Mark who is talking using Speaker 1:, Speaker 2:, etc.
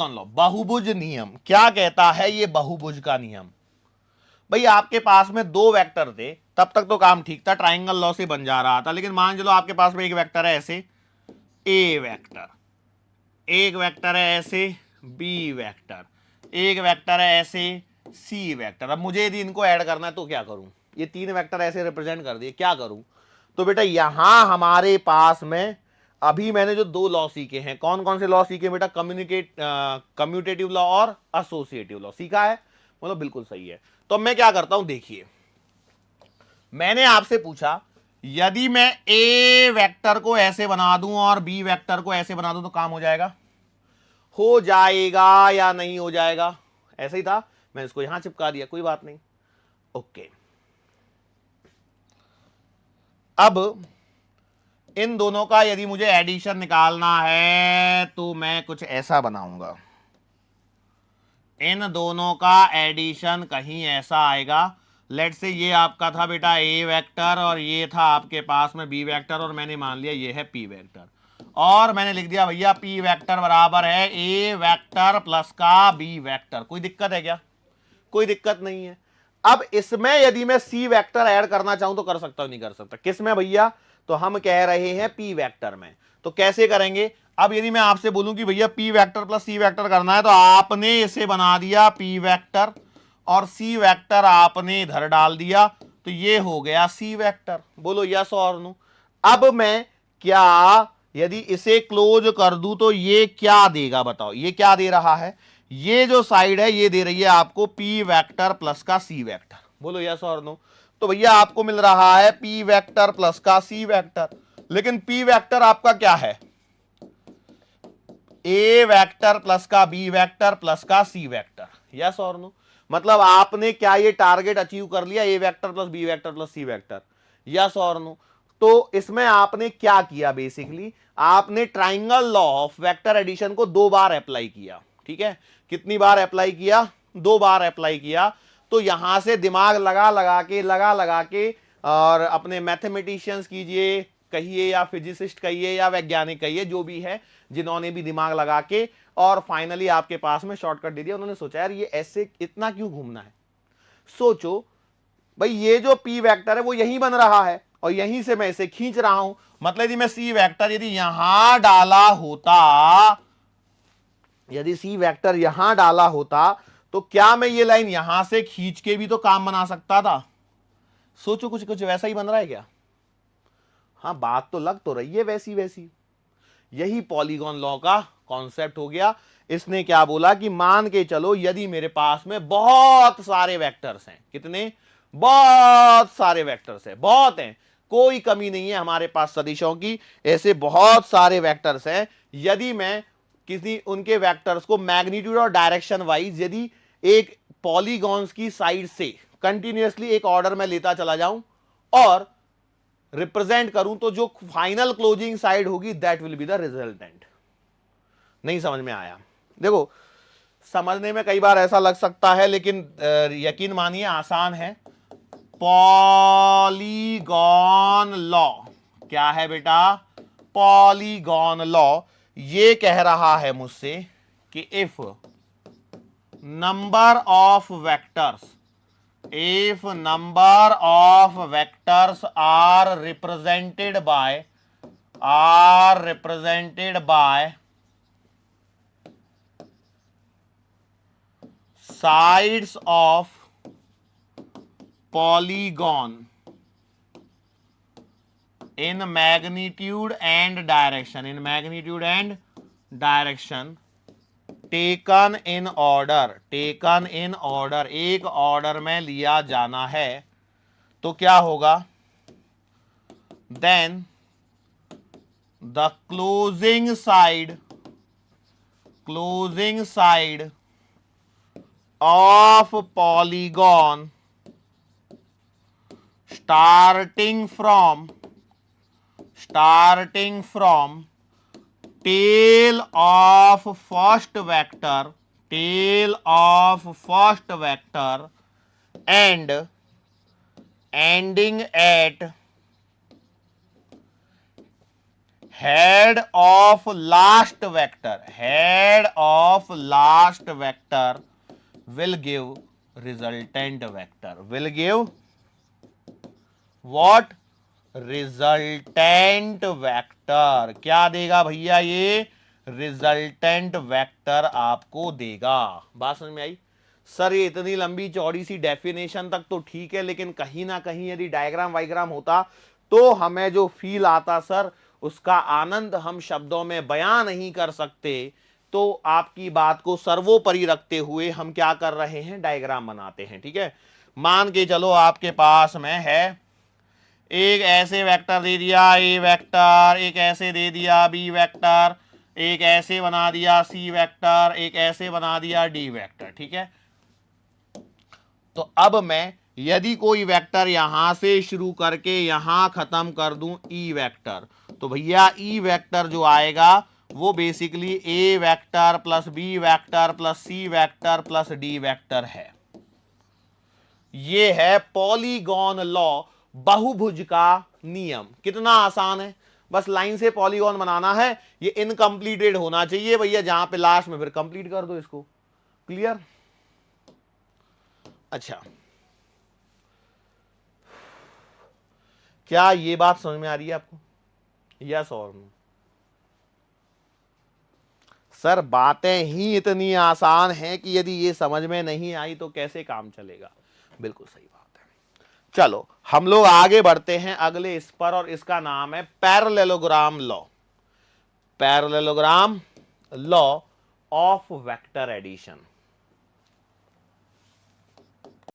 Speaker 1: सुन लो, बहुभुज नियम क्या कहता है? ये बहुभुज का नियम, भाई आपके पास में दो वेक्टर थे, तब तक तो काम ठीक था, ट्राइंगल लॉ से बन जा रहा था। लेकिन मान चलो आपके पास में एक वेक्टर है ऐसे ए वेक्टर, एक वेक्टर है ऐसे बी वेक्टर, एक वेक्टर है ऐसे सी वेक्टर। अब मुझे यदि इनको ऐड करना है तो क्या करूं? ये तीन वेक्टर ऐसे रिप्रेजेंट कर दिए, क्या करूं? तो बेटा यहां हमारे पास में अभी मैंने जो दो लॉ सीखे हैं, कौन कौन से लॉ सीखे बेटा? कम्यूटेटिव लॉ और एसोसिएटिव लॉ सीखा है, मतलब बिल्कुल सही है। तो मैं क्या करता हूं, देखिए मैंने आपसे पूछा यदि मैं ए वेक्टर को ऐसे बना दूं और बी वेक्टर को ऐसे बना दूं तो काम हो जाएगा? हो जाएगा या नहीं हो जाएगा? ऐसे ही था, मैं इसको यहां चिपका दिया, कोई बात नहीं। ओके, अब इन दोनों का यदि मुझे एडिशन निकालना है तो मैं कुछ ऐसा बनाऊंगा, इन दोनों का एडिशन कहीं ऐसा आएगा। लेट से ये आपका था बेटा ए वेक्टर और ये था आपके पास में बी वेक्टर, और मैंने मान लिया ये है पी वेक्टर, और मैंने लिख दिया भैया पी वेक्टर बराबर है ए वेक्टर प्लस का बी वेक्टर। कोई दिक्कत है क्या? कोई दिक्कत नहीं है। अब इसमें यदि मैं सी वेक्टर ऐड करना चाहूं तो कर सकता हूं, नहीं कर सकता? किस में भैया? तो हम कह रहे हैं पी वेक्टर में। तो कैसे करेंगे? अब यदि मैं आपसे बोलूं कि भैया P vector plus C vector करना है, तो आपने इसे बना दिया पी वेक्टर और सी वेक्टर आपने इधर डाल दिया, तो ये हो गया सी वेक्टर। बोलो यस और नो। अब मैं क्या यदि इसे क्लोज कर दूं तो ये क्या देगा बताओ? ये क्या दे रहा है? ये जो साइड है ये दे रही है आपको पी वेक्टर प्लस का सी वेक्टर। बोलो यस और नो। तो भैया आपको मिल रहा है पी वेक्टर प्लस का सी वेक्टर, लेकिन पी वेक्टर आपका क्या है? ए वेक्टर प्लस का बी वेक्टर प्लस का सी वेक्टर। यस और नो? मतलब आपने क्या ये टारगेट अचीव कर लिया, A vector plus B vector plus C vector? Yes और नो? तो इसमें आपने क्या किया? बेसिकली आपने triangle law of vector addition को दो बार अप्लाई किया। ठीक है, कितनी बार अप्लाई किया? दो बार अप्लाई किया। तो यहां से दिमाग लगा लगा के और अपने मैथमेटिशियंस कीजिए कहिए या फिजिसिस्ट कहिए या वैज्ञानिक कहिए, जो भी है जिन्होंने भी दिमाग लगा के, और फाइनली आपके पास में शॉर्टकट दे दिया। उन्होंने सोचा यार ये ऐसे इतना क्यों घूमना है? सोचो भाई ये जो पी वेक्टर है वो यहीं बन रहा है और यहीं से मैं इसे खींच रहा हूं। मतलब यदि मैं सी वेक्टर यदि यहां डाला होता, यदि सी वेक्टर यहां डाला होता तो क्या मैं ये लाइन यहां से खींच के भी तो काम बना सकता था? सोचो कुछ कुछ वैसा ही बन रहा है क्या? हाँ, बात तो लग तो रही है वैसी वैसी। यही पॉलीगॉन लॉ का कॉन्सेप्ट हो गया। इसने क्या बोला कि मान के चलो यदि मेरे पास में बहुत सारे वेक्टर्स हैं, कितने? बहुत सारे वेक्टर्स हैं, बहुत हैं, कोई कमी नहीं है हमारे पास सदिशों की। ऐसे बहुत सारे वेक्टर्स हैं। यदि मैं किसी उनके वेक्टर्स को मैग्नीट्यूड और डायरेक्शन वाइज यदि एक पॉलीगॉन्स की साइड से कंटिन्यूअसली एक ऑर्डर में लेता चला जाऊं और रिप्रेजेंट करूं, तो जो फाइनल क्लोजिंग साइड होगी that will be the resultant. नहीं समझ में आया? देखो समझने में कई बार ऐसा लग सकता है, लेकिन यकीन मानिए आसान है। पॉलीगॉन लॉ क्या है बेटा? पॉलीगॉन लॉ ये कह रहा है मुझसे कि if number of vectors, if number of vectors are represented by sides of polygon in magnitude and direction, taken in order, एक ऑर्डर में लिया जाना है, तो क्या होगा? Then the closing side of polygon starting from tail of first vector and ending at head of last vector will give resultant vector, will give what? Resultant vector. क्या देगा भैया? ये रिजल्टेंट वेक्टर आपको देगा। बात समझ में आई? सर ये इतनी लंबी चौड़ी सी डेफिनेशन तक तो ठीक है, लेकिन कहीं ना कहीं यदि डायग्राम वाइग्राम होता तो हमें जो फील आता सर, उसका आनंद हम शब्दों में बयां नहीं कर सकते। तो आपकी बात को सर्वोपरि रखते हुए हम क्या कर रहे हैं? डायग्राम बनाते हैं। ठीक है, मान के चलो आपके पास में है एक ऐसे वेक्टर दे दिया ए वेक्टर, एक ऐसे दे दिया बी वेक्टर, एक ऐसे बना दिया सी वेक्टर, एक ऐसे बना दिया डी वेक्टर। ठीक है, तो अब मैं यदि कोई वेक्टर यहां से शुरू करके यहां खत्म कर दूं ई वेक्टर, तो भैया ई वेक्टर जो आएगा वो basically A vector plus B vector plus C vector plus D vector है। ये है पॉलीगॉन लॉ, बहुभुज का नियम। कितना आसान है, बस लाइन से पॉलीगॉन बनाना है। ये इनकम्प्लीटेड होना चाहिए भैया, जहां पे लास्ट में फिर कंप्लीट कर दो इसको। क्लियर? अच्छा, क्या ये बात समझ में आ रही है आपको? यस और नो? सर बातें ही इतनी आसान हैं कि यदि ये समझ में नहीं आई तो कैसे काम चलेगा। बिल्कुल सही बात है। चलो हम लोग आगे बढ़ते हैं अगले इस पर, और इसका नाम है parallelogram law. Parallelogram law of vector addition.